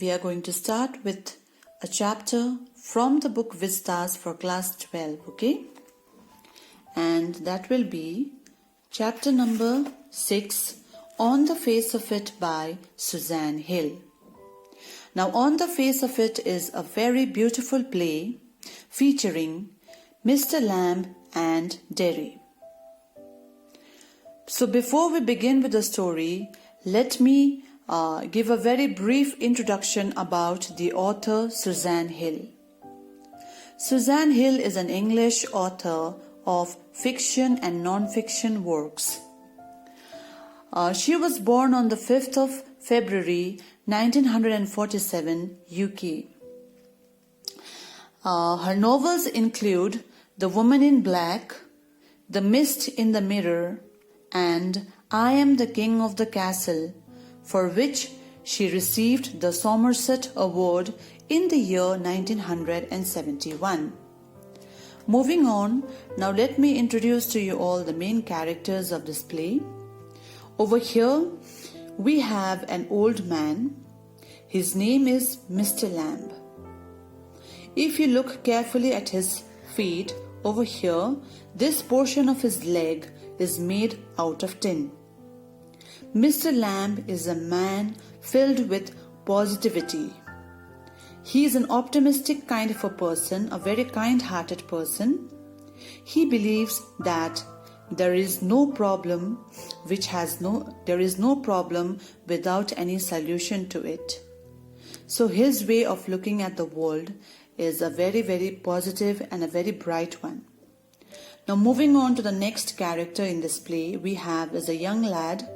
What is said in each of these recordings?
We are going to start with a chapter from the book Vistas for class 12, okay? And that will be chapter number 6, On the Face of It by Suzanne Hill. Now, On the Face of It is a very beautiful play featuring Mr. Lamb and Derry. So before we begin with the story, let me give a very brief introduction about the author Suzanne Hill. Suzanne Hill is an English author of fiction and non-fiction works. She was born on the 5th of February 1947, UK. Her novels include The Woman in Black, The Mist in the Mirror, and I Am the King of the Castle, for which she received the Somerset Award in the year 1971. Moving on, now let me introduce to you all the main characters of this play. Over here, we have an old man. His name is Mr. Lamb. If you look carefully at his feet over here, this portion of his leg is made out of tin. Mr. Lamb is a man filled with positivity. He is an optimistic kind of a person, a very kind-hearted person. He believes that there is no problem without any solution to it. So his way of looking at the world is a very, very positive and a very bright one. Now moving on to the next character in this play, we have as a young lad.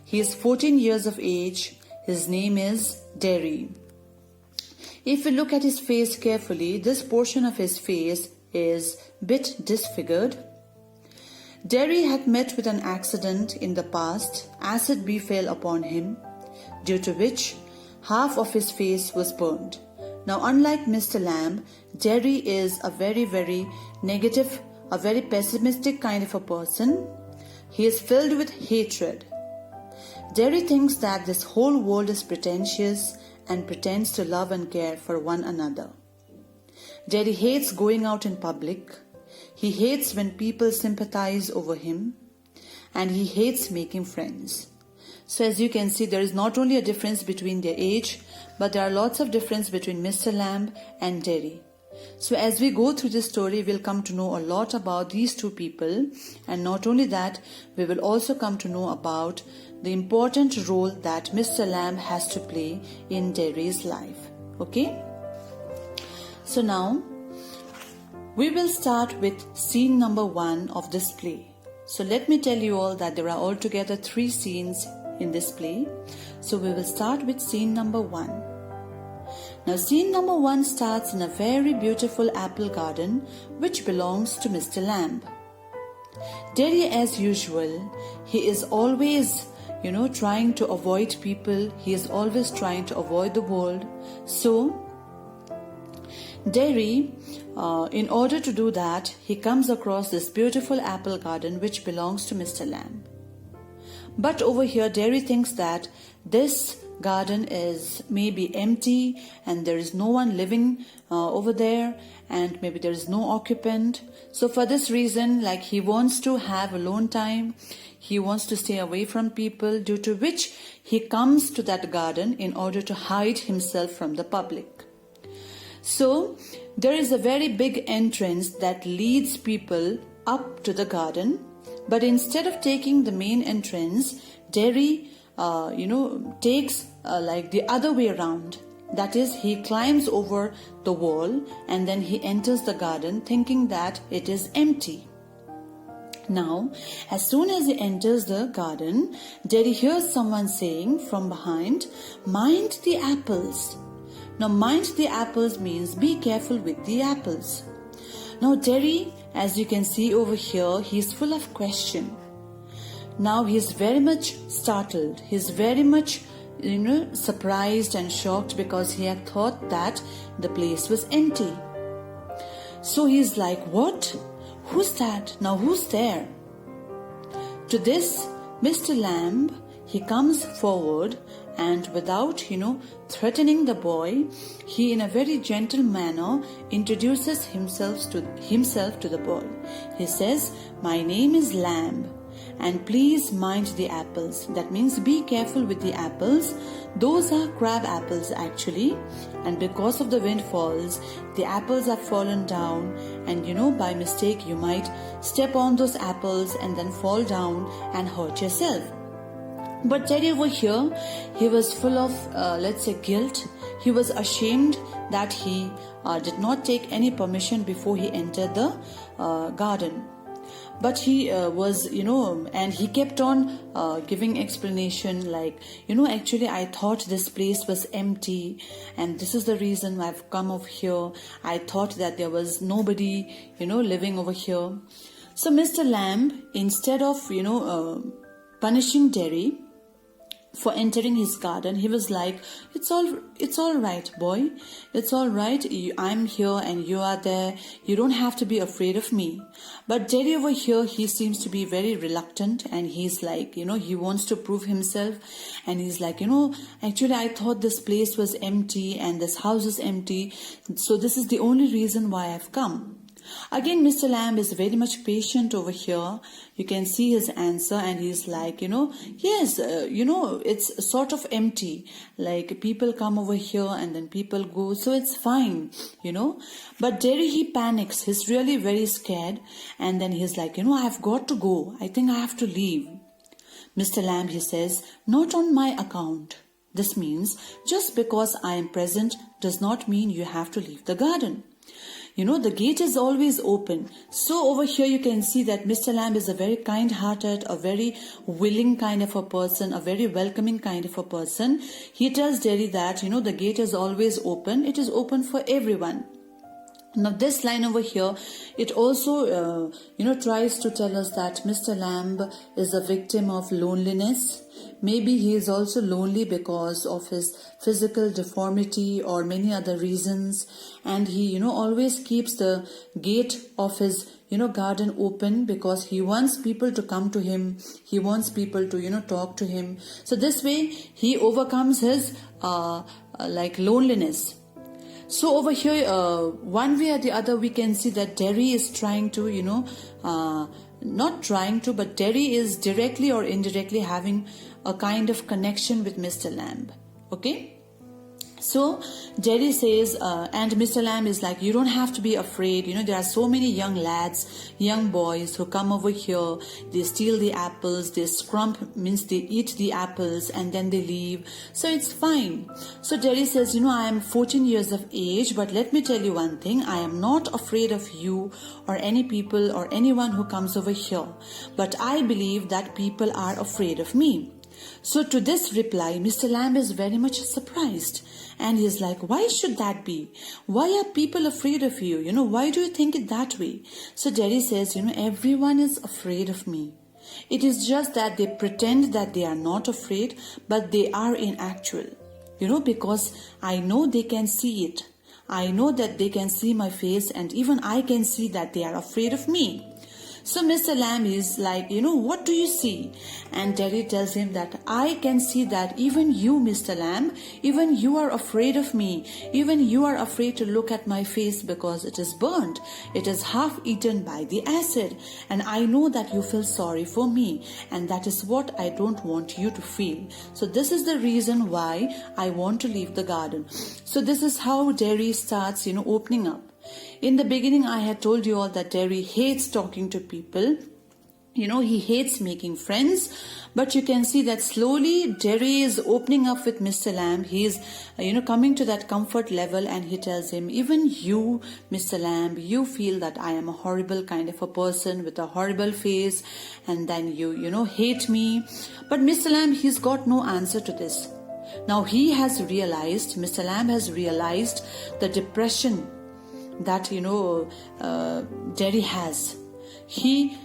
He is 14 years of age. His name is Derry. If we look at his face carefully, this portion of his face is a bit disfigured. Derry had met with an accident in the past. Acid befell upon him, due to which half of his face was burned. Now, unlike Mr. Lamb, Derry is a very, very negative, a very pessimistic kind of a person. He is filled with hatred. Derry thinks that this whole world is pretentious and pretends to love and care for one another. Derry hates going out in public. He hates when people sympathize over him, and he hates making friends. So as you can see, there is not only a difference between their age, but there are lots of difference between Mr. Lamb and Derry. So as we go through this story, we'll come to know a lot about these two people, and not only that, we will also come to know about the important role that Mr. Lamb has to play in Derry's life. Okay? So now, we will start with scene number 1 of this play. So let me tell you all that there are altogether 3 scenes in this play. So we will start with scene number 1. Now scene number 1 starts in a very beautiful apple garden which belongs to Mr. Lamb. Derry, as usual, he is always trying to avoid people. He is always trying to avoid the world. So Derry, in order to do that, he comes across this beautiful apple garden which belongs to Mr. Lamb. But over here, Derry thinks that this garden is maybe empty and there is no one living over there, and maybe there is no occupant. So for this reason, he wants to have alone time. He wants to stay away from people, due to which he comes to that garden in order to hide himself from the public. So there is a very big entrance that leads people up to the garden. But instead of taking the main entrance, Derry takes the other way around. That is, he climbs over the wall and then he enters the garden thinking that it is empty. Now, as soon as he enters the garden, Derry hears someone saying from behind, "Mind the apples." Now, mind the apples means be careful with the apples. Now, Derry, as you can see over here, he is full of question. Now, he is very much startled. He is very much, surprised and shocked because he had thought that the place was empty. So he is like, "What? Who's that? Now who's there?" To this, Mr. Lamb, he comes forward and without, threatening the boy, he in a very gentle manner introduces himself to the boy. He says, "My name is Lamb, and please mind the apples." That means be careful with the apples. Those are crab apples actually, and because of the windfalls, the apples have fallen down, and by mistake you might step on those apples and then fall down and hurt yourself. But Teddy over here, he was full of, guilt. He was ashamed that he did not take any permission before he entered the garden. But he was, and he kept on giving explanation like, actually I thought this place was empty, and this is the reason I've come over here. I thought that there was nobody, living over here. So Mr. Lamb, instead of, punishing Derry for entering his garden, he was like, it's all right, boy. It's all right. I'm here and you are there. You don't have to be afraid of me. But Derry over here, he seems to be very reluctant, and he's like, he wants to prove himself. And he's like, actually I thought this place was empty and this house is empty. So this is the only reason why I've come. Again, Mr. Lamb is very much patient over here. You can see his answer, and he's like, yes, it's sort of empty. Like people come over here and then people go, so it's fine, But Derry, he panics. He's really very scared. And then he's like, I've got to go. I think I have to leave. Mr. Lamb, he says, not on my account. This means just because I am present does not mean you have to leave the garden. The gate is always open. So over here you can see that Mr. Lamb is a very kind-hearted, a very willing kind of a person, a very welcoming kind of a person. He tells Derry that, the gate is always open. It is open for everyone. Now this line over here, it also, tries to tell us that Mr. Lamb is a victim of loneliness. Maybe he is also lonely because of his physical deformity or many other reasons. And he, always keeps the gate of his, garden open because he wants people to come to him. He wants people to, talk to him. So this way he overcomes his, loneliness. So over here, one way or the other, we can see that Derry is trying to, not trying to, but Derry is directly or indirectly having a kind of connection with Mr. Lamb. Okay? So Derry says, and Mr. Lamb is like, you don't have to be afraid. There are so many young lads, young boys who come over here. They steal the apples. They scrump, means they eat the apples and then they leave. So it's fine. So Derry says, I am 14 years of age, but let me tell you one thing. I am not afraid of you or any people or anyone who comes over here. But I believe that people are afraid of me. So to this reply, Mr. Lamb is very much surprised. And he's like, why should that be? Why are people afraid of you? Why do you think it that way? So Derry says, everyone is afraid of me. It is just that they pretend that they are not afraid, but they are in actual. Because I know they can see it. I know that they can see my face, and even I can see that they are afraid of me. So Mr. Lamb is like, what do you see? And Derry tells him that I can see that even you, Mr. Lamb, even you are afraid of me. Even you are afraid to look at my face because it is burnt. It is half eaten by the acid. And I know that you feel sorry for me. And that is what I don't want you to feel. So this is the reason why I want to leave the garden. So this is how Derry starts, opening up. In the beginning, I had told you all that Derry hates talking to people. He hates making friends. But you can see that slowly Derry is opening up with Mr. Lamb. He is, coming to that comfort level, and he tells him, even you, Mr. Lamb, you feel that I am a horrible kind of a person with a horrible face, and then you hate me. But Mr. Lamb, he's got no answer to this. Now Mr. Lamb has realized the depression that Derry has. He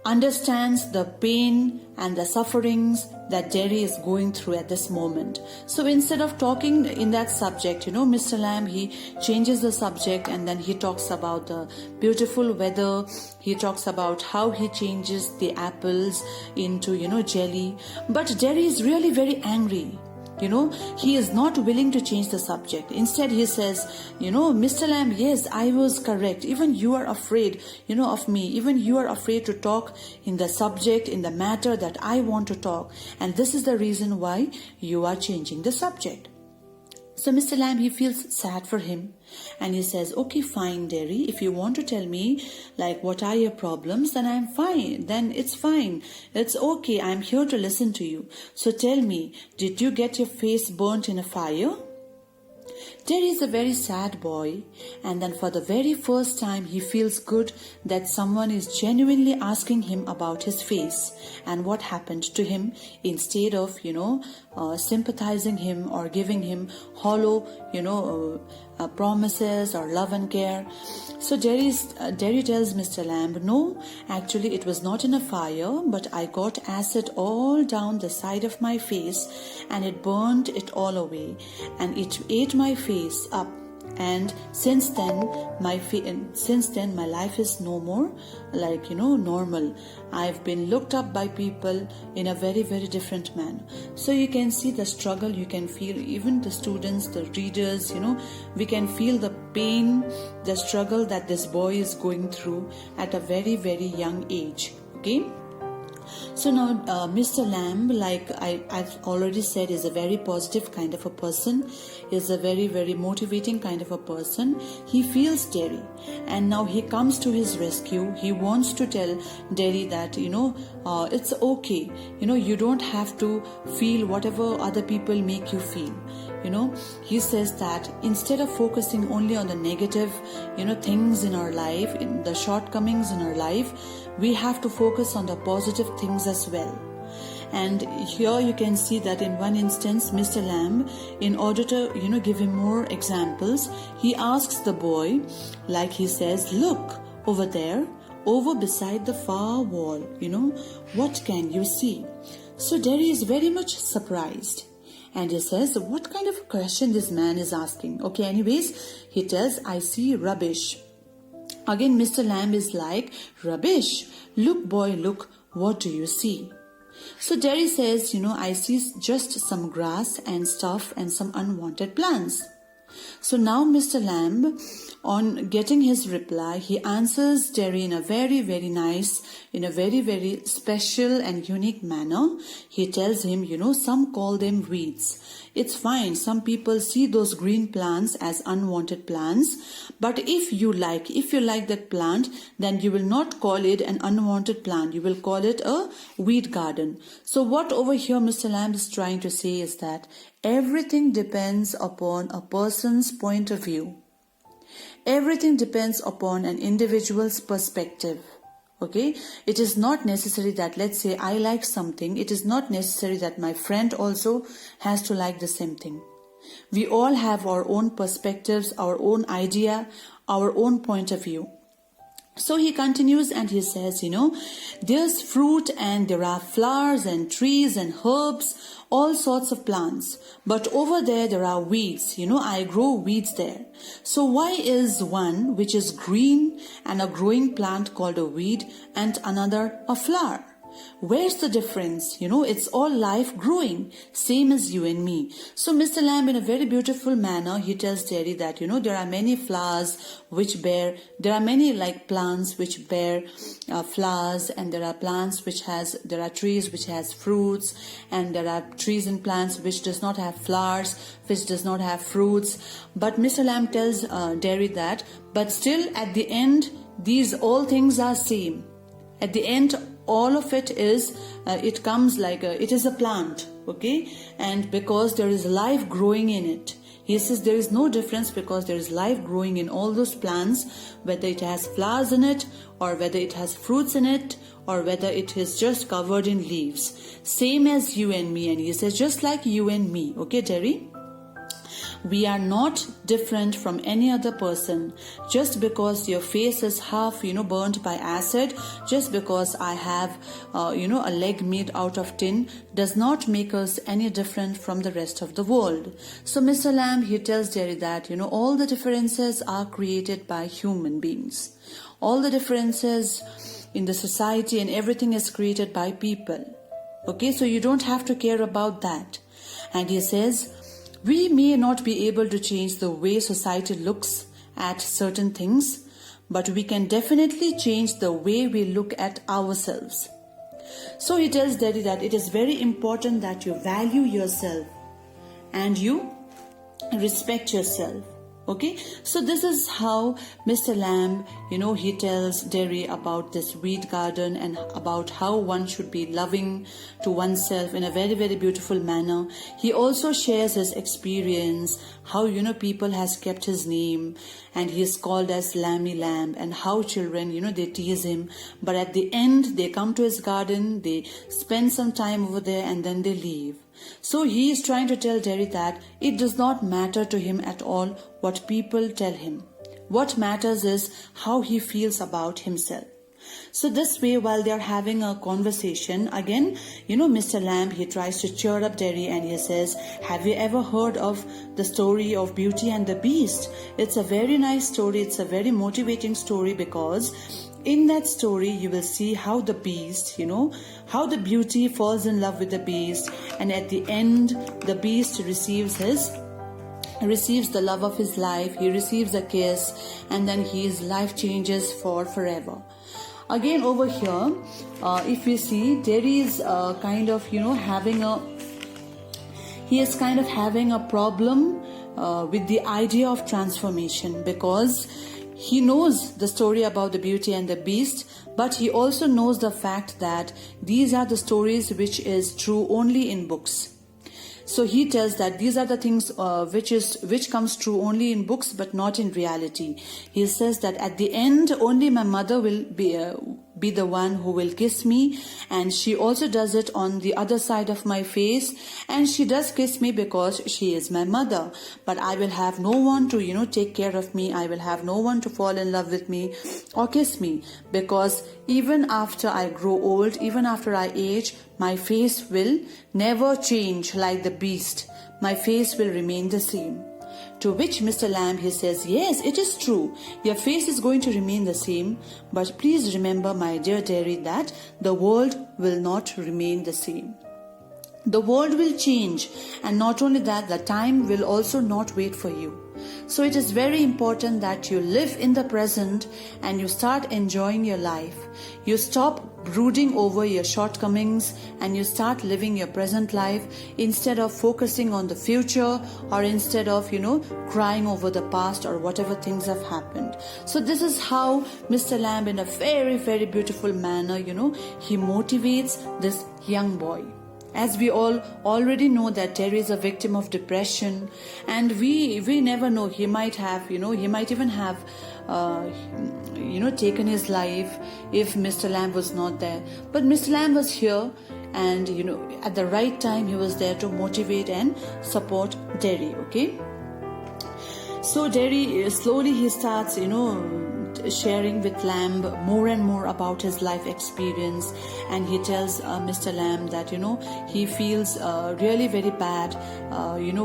understands the pain and the sufferings that Derry is going through at this moment. So instead of talking in that subject, Mr. Lamb, he changes the subject, and then he talks about the beautiful weather. He talks about how he changes the apples into jelly. But Derry is really very angry. he is not willing to change the subject. Instead, he says, Mr. Lamb, yes, I was correct. Even you are afraid, of me. Even you are afraid to talk in the subject, in the matter that I want to talk. And this is the reason why you are changing the subject. So Mr. Lamb, he feels sad for him, and he says, okay, fine, Derry, if you want to tell me like what are your problems, then I'm fine, then it's fine, it's okay, I'm here to listen to you. So tell me, did you get your face burnt in a fire? Derry is a very sad boy, and then for the very first time he feels good that someone is genuinely asking him about his face and what happened to him, instead of sympathizing him or giving him hollow promises or love and care. So Derry tells Mr. Lamb, no, actually it was not in a fire, but I got acid all down the side of my face and it burned it all away and it ate my face up. And since then my life is no more normal. I've been looked up by people in a very, very different manner. So you can see the struggle, you can feel, even the students, the readers, we can feel the pain, the struggle that this boy is going through at a very, very young age. Okay. So now Mr. Lamb, like I've already said, is a very positive kind of a person, is a very, very motivating kind of a person. He feels Derry, and now he comes to his rescue. He wants to tell Derry that it's okay, you don't have to feel whatever other people make you feel. He says that instead of focusing only on the negative things in our life, in the shortcomings in our life, we have to focus on the positive things as well. And here you can see that in one instance, Mr. Lamb, in order to give him more examples, he asks the boy, like he says, look over there, over beside the far wall, what can you see? So Derry is very much surprised. And he says, what kind of a question this man is asking? Okay, anyways, he tells, I see rubbish. Again, Mr. Lamb is like, rubbish? Look, boy, look, what do you see? So Derry says, I see just some grass and stuff and some unwanted plants. So now Mr. Lamb, on getting his reply, he answers Derry in a very, very nice, in a very, very special and unique manner. He tells him, some call them weeds. It's fine. Some people see those green plants as unwanted plants. But if you like that plant, then you will not call it an unwanted plant. You will call it a weed garden. So what over here Mr. Lamb is trying to say is that everything depends upon a person's point of view. Everything depends upon an individual's perspective. Okay, it is not necessary that, let's say, I like something. It is not necessary that my friend also has to like the same thing. We all have our own perspectives, our own idea, our own point of view. So he continues and he says, there's fruit and there are flowers and trees and herbs, all sorts of plants. But over there are weeds. I grow weeds there. So why is one which is green and a growing plant called a weed and another a flower? Where's the difference? It's all life growing, same as you and me. So Mr. Lamb, in a very beautiful manner, he tells Derry that, there are many flowers which bear, there are many like plants which bear flowers, and there are there are trees which has fruits, and there are trees and plants which does not have flowers, which does not have fruits. But Mr. Lamb tells Derry that, but still at the end, these all things are same. At the end, all of it is, it comes like it is a plant, okay? And because there is life growing in it. He says there is no difference because there is life growing in all those plants, whether it has flowers in it, or whether it has fruits in it, or whether it is just covered in leaves. Same as you and me. And he says just like you and me, okay, Derry? We are not different from any other person. Just because your face is half, burnt by acid, just because I have, a leg made out of tin, does not make us any different from the rest of the world. So Mr. Lamb, he tells Derry that, all the differences are created by human beings. All the differences in the society and everything is created by people. Okay, so you don't have to care about that. And he says, we may not be able to change the way society looks at certain things, but we can definitely change the way we look at ourselves. So he tells Derry that it is very important that you value yourself and you respect yourself. Okay, so this is how Mr. Lamb, he tells Derry about this weed garden and about how one should be loving to oneself in a very, very beautiful manner. He also shares his experience, how, people has kept his name and he is called as Lammy Lamb, and how children, they tease him. But at the end, they come to his garden, they spend some time over there and then they leave. So he is trying to tell Derry that it does not matter to him at all what people tell him. What matters is how he feels about himself. So this way, while they are having a conversation, again, Mr. Lamb, he tries to cheer up Derry and he says, have you ever heard of the story of Beauty and the Beast? It's a very nice story. It's a very motivating story, because in that story, you will see how the beast, how the beauty falls in love with the beast, and at the end, the beast receives the love of his life, he receives a kiss, and then his life changes for forever. Again, over here, if you see, Derry is having a problem with the idea of transformation, because he knows the story about the Beauty and the Beast, but he also knows the fact that these are the stories which is true only in books. So he tells that these are the things which comes true only in books but not in reality. He says that at the end only my mother will be the one who will kiss me, and she also does it on the other side of my face, and she does kiss me because she is my mother. But I will have no one to take care of me. I will have no one to fall in love with me or kiss me, because even after I grow old, even after I age, my face will never change like the beast. My face will remain the same. To which Mr. Lamb, he says, yes, it is true. Your face is going to remain the same. But please remember, my dear Derry, that the world will not remain the same. The world will change. And not only that, the time will also not wait for you. So it is very important that you live in the present and you start enjoying your life. You stop brooding over your shortcomings and you start living your present life instead of focusing on the future, or instead of, crying over the past or whatever things have happened. So this is how Mr. Lamb, in a very, very beautiful manner, he motivates this young boy. As we all already know that Derry is a victim of depression, and we never know, he might even have taken his life if Mr. Lamb was not there. But Mr. Lamb was here, and at the right time he was there to motivate and support Derry. Okay, so Derry slowly he starts sharing with Lamb more and more about his life experience, and he tells Mr. Lamb that he feels really very bad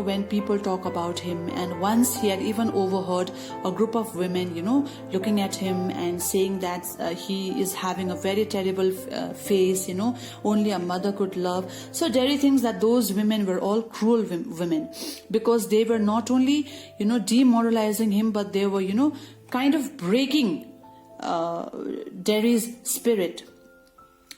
when people talk about him. And once he had even overheard a group of women looking at him and saying that he is having a very terrible face, only a mother could love. So Derry thinks that those women were all cruel women, because they were not only demoralizing him, but they were kind of breaking Derry's spirit.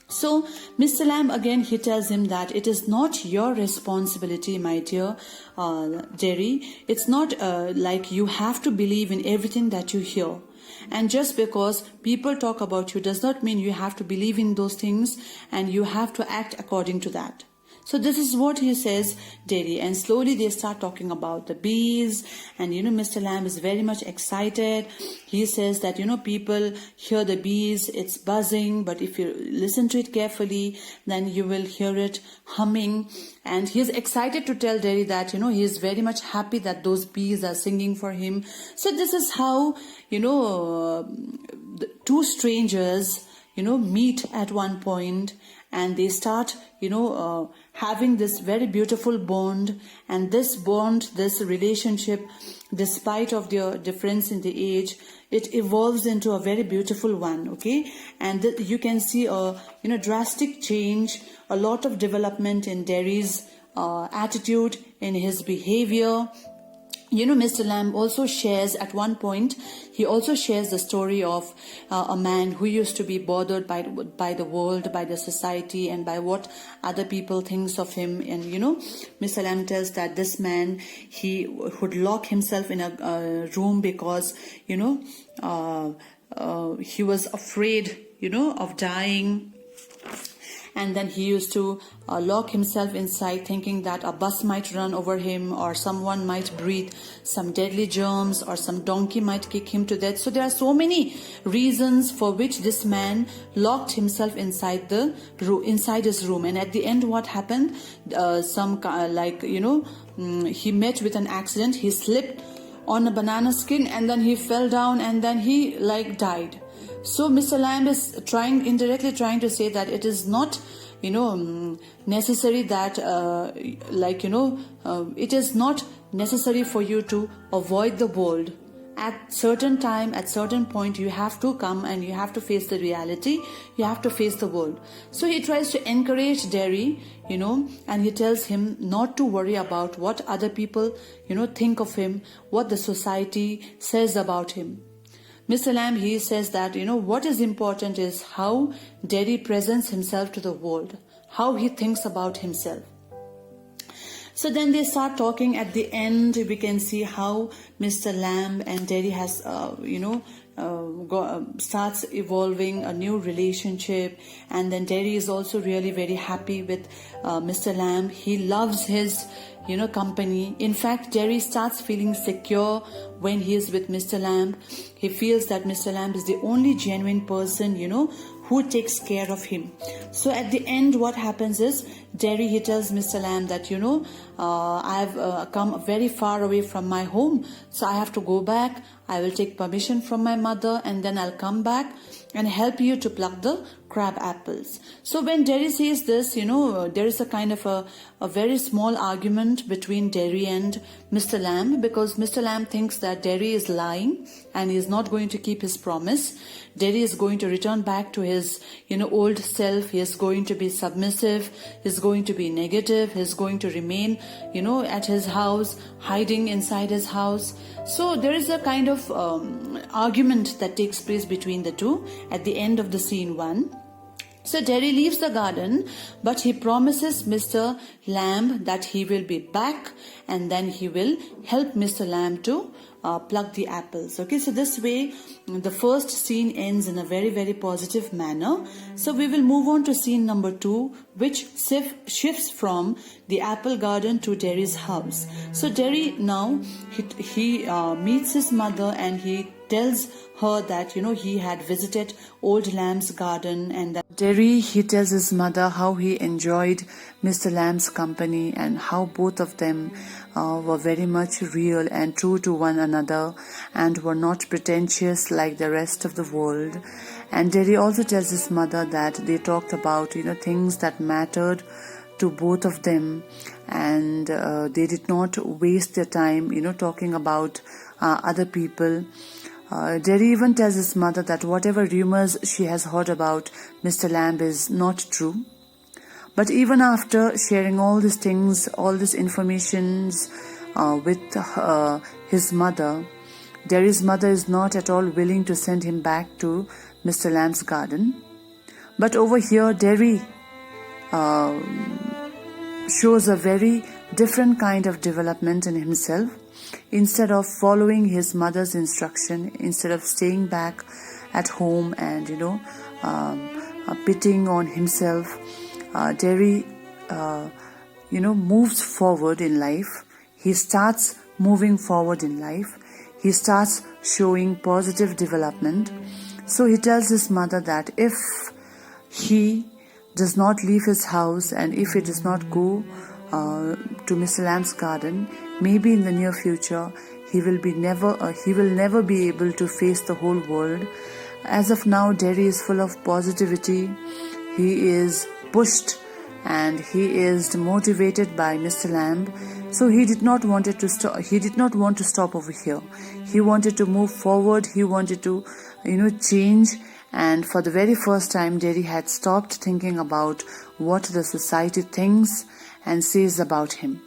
So Mr. Lamb, again, he tells him that it is not your responsibility, my dear Derry. It's not like you have to believe in everything that you hear. And just because people talk about you does not mean you have to believe in those things and you have to act according to that. So this is what he says, Derry, and slowly they start talking about the bees, and Mr. Lamb is very much excited. He says that people hear the bees, it's buzzing, but if you listen to it carefully, then you will hear it humming. And he is excited to tell Derry that he is very much happy that those bees are singing for him. So this is how the two strangers meet at one point, and they start having this very beautiful bond. And this bond, this relationship, despite of their difference in the age, it evolves into a very beautiful one. Okay, and you can see a drastic change, a lot of development in Derry's attitude, in his behavior. Mr. Lamb also shares at one point, he also shares the story of a man who used to be bothered by the world, by the society, and by what other people thinks of him. And Mr. Lamb tells that this man, he would lock himself in a room because he was afraid of dying. And then he used to lock himself inside, thinking that a bus might run over him, or someone might breathe some deadly germs, or some donkey might kick him to death. So there are so many reasons for which this man locked himself inside his room. And at the end, what happened? He met with an accident. He slipped on a banana skin, and then he fell down, and then he died. So Mr. Lamb is indirectly trying to say that it is not, necessary that, it is not necessary for you to avoid the world. At certain time, at certain point, you have to come and you have to face the reality. You have to face the world. So he tries to encourage Derry, and he tells him not to worry about what other people, think of him, what the society says about him. Mr. Lamb, he says that, what is important is how Derry presents himself to the world, how he thinks about himself. So then they start talking. At the end, we can see how Mr. Lamb and Derry has, starts evolving a new relationship. And then Derry is also really very happy with Mr. Lamb. He loves his company. In fact, Derry starts feeling secure when he is with Mr. Lamb. He feels that Mr. Lamb is the only genuine person, who takes care of him. So at the end, what happens is, Derry, he tells Mr. Lamb that, I've come very far away from my home, so I have to go back. I will take permission from my mother, and then I'll come back and help you to pluck the crab apples. So when Derry says this, there is a kind of a very small argument between Derry and Mr. Lamb, because Mr. Lamb thinks that Derry is lying and he is not going to keep his promise. Derry is going to return back to his, old self. He is going to be submissive. He is going to be negative. He is going to remain, at his house, hiding inside his house. So there is a kind of argument that takes place between the two at the end of the scene 1. So Derry leaves the garden, but he promises Mr. Lamb that he will be back, and then he will help Mr. Lamb to pluck the apples. Okay, so this way the first scene ends in a very, very positive manner. So we will move on to scene number 2, which shifts from the apple garden to Derry's house. So Derry now, he meets his mother, and he tells her that, he had visited Old Lamb's garden, and that Derry, he tells his mother how he enjoyed Mr. Lamb's company and how both of them were very much real and true to one another and were not pretentious like the rest of the world. And Derry also tells his mother that they talked about, things that mattered to both of them, and they did not waste their time, talking about other people. Derry even tells his mother that whatever rumors she has heard about Mr. Lamb is not true. But even after sharing all these things, all these informations with his mother, Derry's mother is not at all willing to send him back to Mr. Lamb's garden. But over here, Derry shows a very different kind of development in himself. Instead of following his mother's instruction, instead of staying back at home and pitying on himself, Derry moves forward in life. He starts moving forward in life. He starts showing positive development. So he tells his mother that if he does not leave his house and if he does not go to Mr. Lamb's garden, maybe in the near future he will never be able to face the whole world. As of now, Derry is full of positivity. He is pushed and he is motivated by Mr. Lamb. So he did not want to stop. He did not want to stop over here. He wanted to move forward. He wanted to, change. And for the very first time, Derry had stopped thinking about what the society thinks and says about him.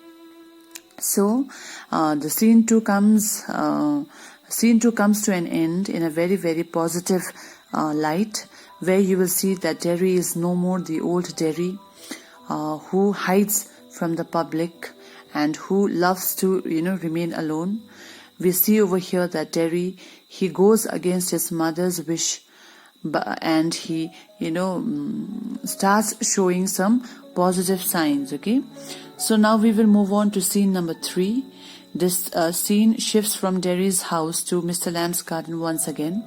So the scene 2 comes to an end in a very, very positive light, where you will see that Derry is no more the old Derry who hides from the public and who loves to remain alone. We see over here that Derry, he goes against his mother's wish, and he starts showing some positive signs. Okay, so now we will move on to scene number 3. This scene shifts from Derry's house to Mr. Lamb's garden once again.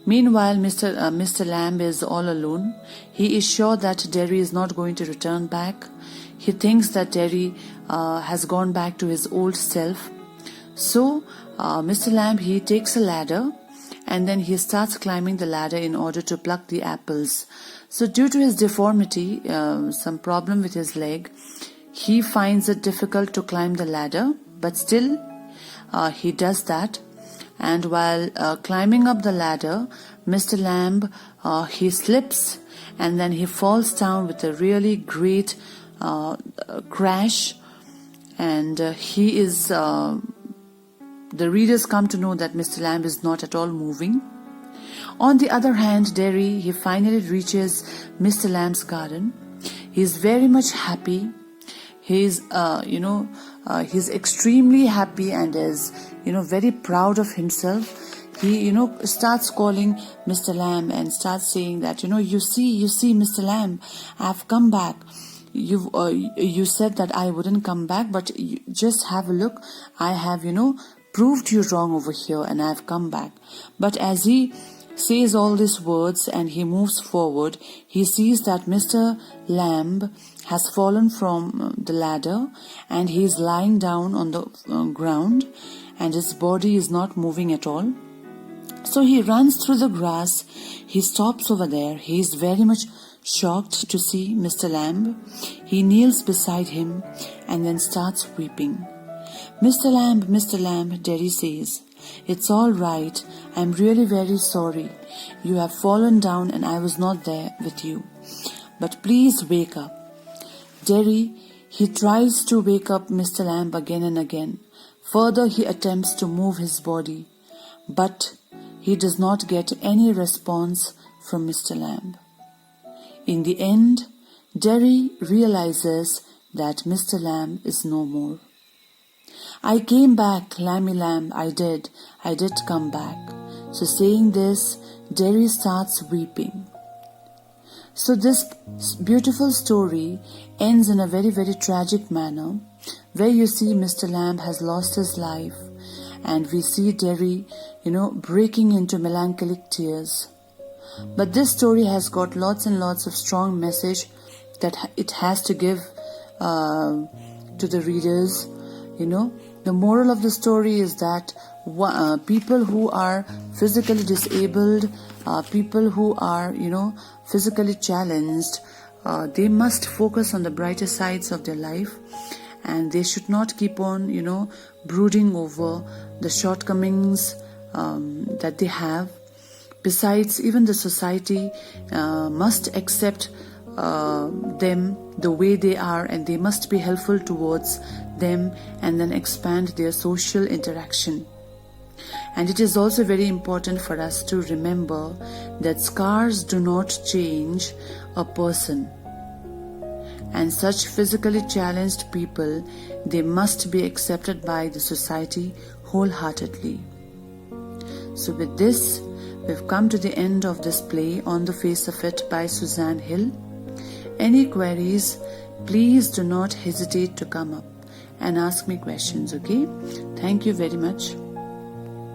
Meanwhile, Mr. Lamb is all alone. He is sure that Derry is not going to return back. He thinks that Derry has gone back to his old self. So Mr. Lamb, he takes a ladder, and then he starts climbing the ladder in order to pluck the apples. So due to his deformity, some problem with his leg, he finds it difficult to climb the ladder, but still he does that. And while climbing up the ladder, Mr. Lamb, he slips, and then he falls down with a really great crash, and he is the readers come to know that Mr. Lamb is not at all moving. On the other hand, Derry, he finally reaches Mr. Lamb's garden. He is very much happy. He's he's extremely happy and is very proud of himself. He starts calling Mr. Lamb and starts saying that you see Mr. Lamb, I've come back. You said that I wouldn't come back, but just have a look. I have proved you wrong over here, and I've come back. But as he says all these words and he moves forward, he sees that Mr. Lamb has fallen from the ladder and he is lying down on the ground, and his body is not moving at all. So he runs through the grass. He stops over there. He is very much shocked to see Mr. Lamb. He kneels beside him and then starts weeping. Mr. Lamb, Derry says, it's all right. I'm really very sorry. You have fallen down and I was not there with you. But please wake up. Derry, he tries to wake up Mr. Lamb again and again. Further, he attempts to move his body, but he does not get any response from Mr. Lamb. In the end, Derry realizes that Mr. Lamb is no more. I came back, Lammy Lamb, I did come back. So saying this, Derry starts weeping. So this beautiful story ends in a very, very tragic manner, where you see Mr. Lamb has lost his life, and we see Derry, breaking into melancholic tears. But this story has got lots and lots of strong message that it has to give to the readers. The moral of the story is that people who are physically disabled, people who are, physically challenged, they must focus on the brighter sides of their life, and they should not keep on, brooding over the shortcomings that they have. Besides, even the society must accept them the way they are, and they must be helpful towards them and then expand their social interaction. And it is also very important for us to remember that scars do not change a person, and such physically challenged people, they must be accepted by the society wholeheartedly. So with this, we've come to the end of this play On the Face of It by Suzanne Hill. Any queries, please do not hesitate to come up and ask me questions, okay? Thank you very much.